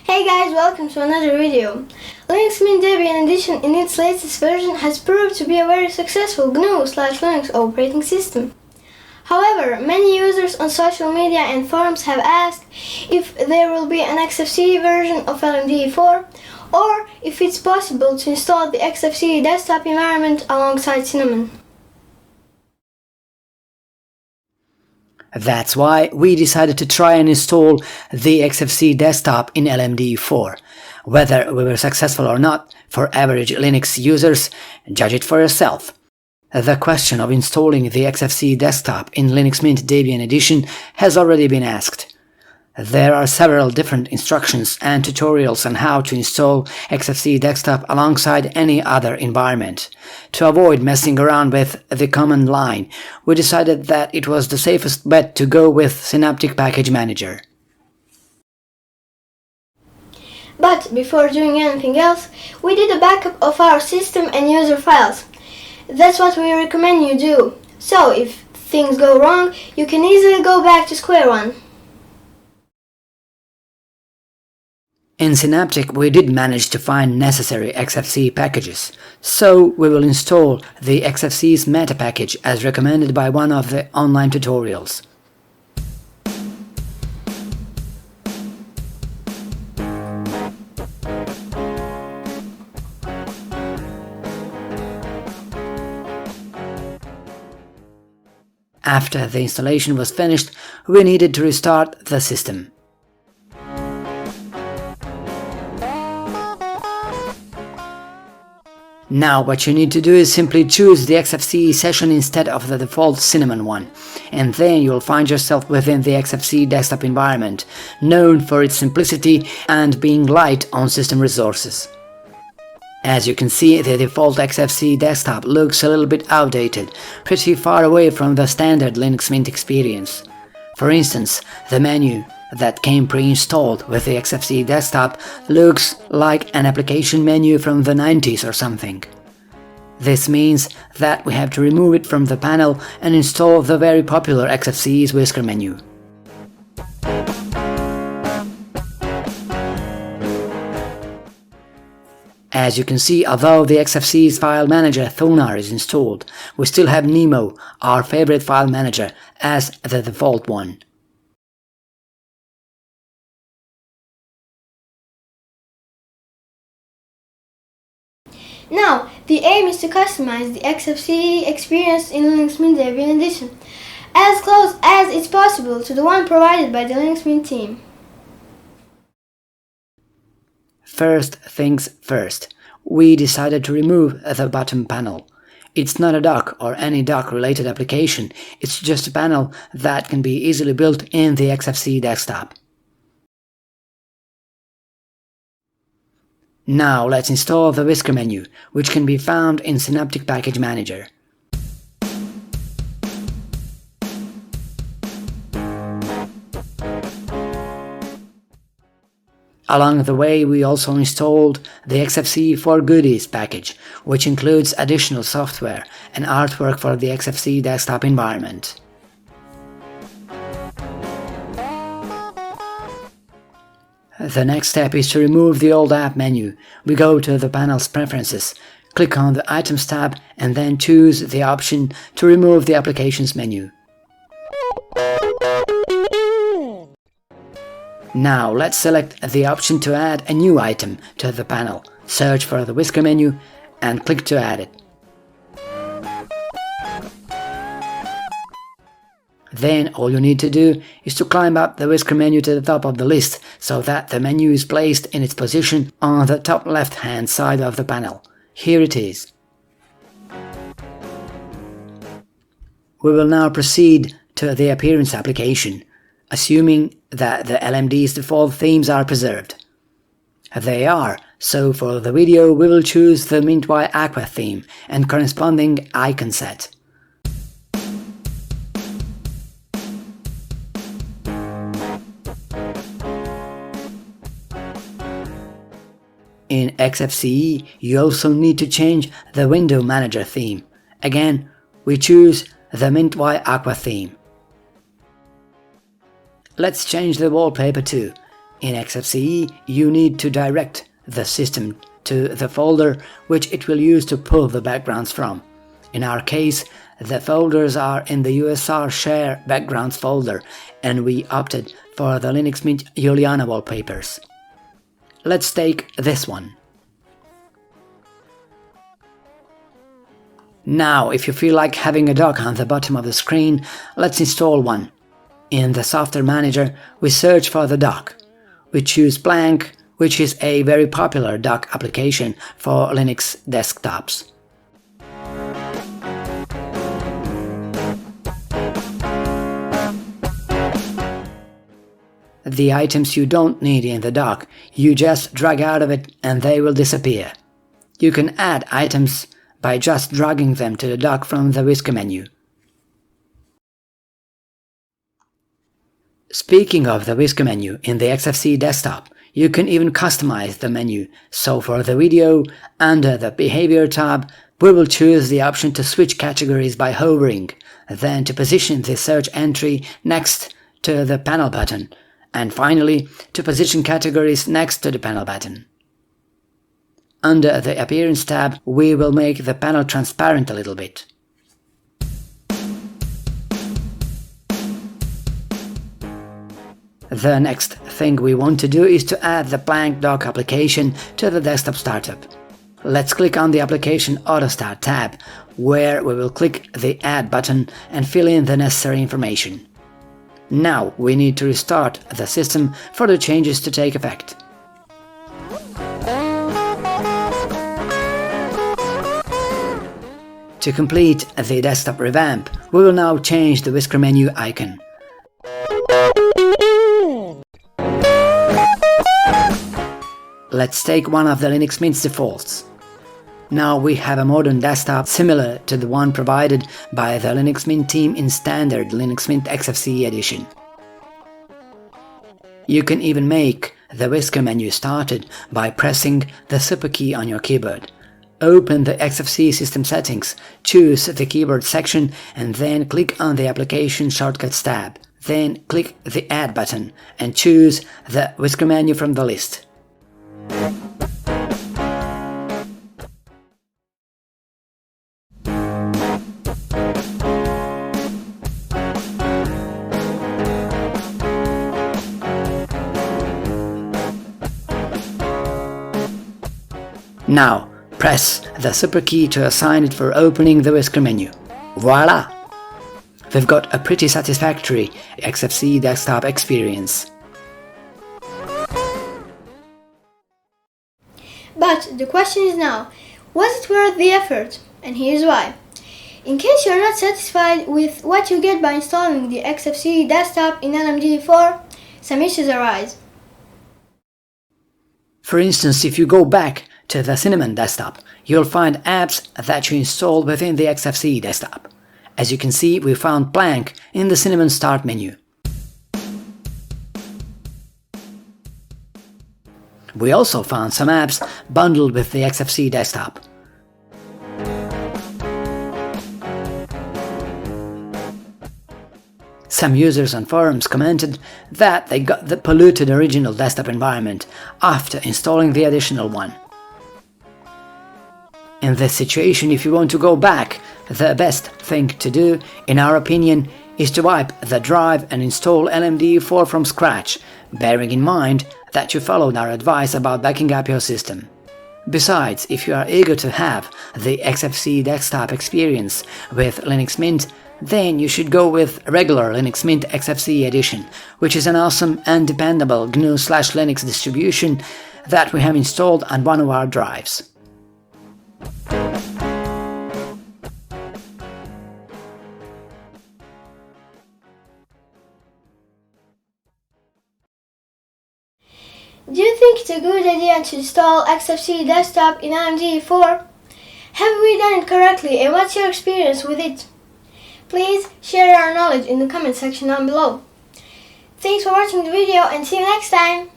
Hey guys, welcome to another video. Linux Mint Debian edition in its latest version has proved to be a very successful GNU/Linux operating system. However, many users on social media and forums have asked if there will be an XFCE version of LMDE 4 or if it's possible to install the XFCE desktop environment alongside Cinnamon. That's why we decided to try and install the XFCE desktop in LMDE 4. Whether we were successful or not, for average Linux users, judge it for yourself. The question of installing the XFCE desktop in Linux Mint Debian edition has already been asked. There are several different instructions and tutorials on how to install XFCE desktop alongside any other environment. To avoid messing around with the command line, we decided that it was the safest bet to go with Synaptic Package Manager. But before doing anything else, we did a backup of our system and user files. That's what we recommend you do. So if things go wrong, you can easily go back to square one. In Synaptic, we did manage to find necessary XFCE packages, so we will install the XFCE's meta package as recommended by one of the online tutorials. After the installation was finished, we needed to restart the system. Now what you need to do is simply choose the XFCE session instead of the default Cinnamon one, and then you'll find yourself within the XFCE desktop environment, known for its simplicity and being light on system resources. As you can see, the default XFCE desktop looks a little bit outdated, pretty far away from the standard Linux Mint experience. For instance, the menu that came pre-installed with the XFCE desktop looks like an application menu from the 90s or something. This means that we have to remove it from the panel and install the very popular XFCE's Whisker Menu. As you can see, although the XFCE's file manager Thonar is installed, we still have Nemo, our favorite file manager, as the default one. Now, the aim is to customize the XFCE experience in Linux Mint Debian edition, as close as it's possible to the one provided by the Linux Mint team. First things first, we decided to remove the bottom panel. It's not a dock or any dock-related application, it's just a panel that can be easily built in the XFCE desktop. Now let's install the Whisker Menu, which can be found in Synaptic Package Manager. Along the way, we also installed the XFCE for Goodies package, which includes additional software and artwork for the XFCE desktop environment. The next step is to remove the old app menu. We go to the panel's preferences, click on the Items tab and then choose the option to remove the Applications menu. Now let's select the option to add a new item to the panel, search for the Whisker Menu and click to add it. Then all you need to do is to climb up the Whisker Menu to the top of the list so that the menu is placed in its position on the top left-hand side of the panel. Here it is. We will now proceed to the Appearance application, assuming that the LMDE's default themes are preserved. They are, so for the video we will choose the Mint-Y Aqua theme and corresponding icon set. In XFCE, you also need to change the Window Manager theme. Again, we choose the Mint-Y Aqua theme. Let's change the wallpaper too. In XFCE, you need to direct the system to the folder which it will use to pull the backgrounds from. In our case, the folders are in the USR Share Backgrounds folder, and we opted for the Linux Mint Juliana wallpapers. Let's take this one. Now, if you feel like having a dock on the bottom of the screen, let's install one. In the Software Manager, we search for the dock. We choose Blank, which is a very popular dock application for Linux desktops. The items you don't need in the dock, you just drag out of it and they will disappear. You can add items by just dragging them to the dock from the Whisker menu. Speaking of the Whisker menu in the XFCE desktop, you can even customize the menu. So for the video, under the Behavior tab, we will choose the option to switch categories by hovering, then to position the search entry next to the panel button, and finally to position categories next to the panel button. Under the Appearance tab, we will make the panel transparent a little bit. The next thing we want to do is to add the blank dock application to the desktop startup. Let's click on the Application AutoStart tab, where we will click the Add button and fill in the necessary information. Now we need to restart the system for the changes to take effect. To complete the desktop revamp, we will now change the Whisker menu icon. Let's take one of the Linux Mint's defaults. Now we have a modern desktop similar to the one provided by the Linux Mint team in standard Linux Mint XFCE edition. You can even make the Whisker menu started by pressing the super key on your keyboard. Open the XFCE system settings, choose the keyboard section and then click on the Application Shortcuts tab. Then click the Add button and choose the Whisker menu from the list. Now, press the super key to assign it for opening the Whisker menu. Voila! We've got a pretty satisfactory XFCE desktop experience. But the question is now, was it worth the effort? And here's why. In case you're not satisfied with what you get by installing the XFCE desktop in LMDE 4, some issues arise. For instance, if you go back to the Cinnamon desktop, you'll find apps that you installed within the XFCE desktop. As you can see, we found blank in the Cinnamon Start menu. We also found some apps bundled with the XFCE desktop. Some users on forums commented that they got the polluted original desktop environment after installing the additional one. In this situation, if you want to go back, the best thing to do, in our opinion, is to wipe the drive and install LMDE 4 from scratch, bearing in mind that you followed our advice about backing up your system. Besides, if you are eager to have the XFCE desktop experience with Linux Mint, then you should go with regular Linux Mint XFCE edition, which is an awesome and dependable GNU/Linux distribution that we have installed on one of our drives. Do you think it's a good idea to install XFCE desktop in LMDE 4? Have we done it correctly and what's your experience with it? Please share your knowledge in the comment section down below. Thanks for watching the video and see you next time!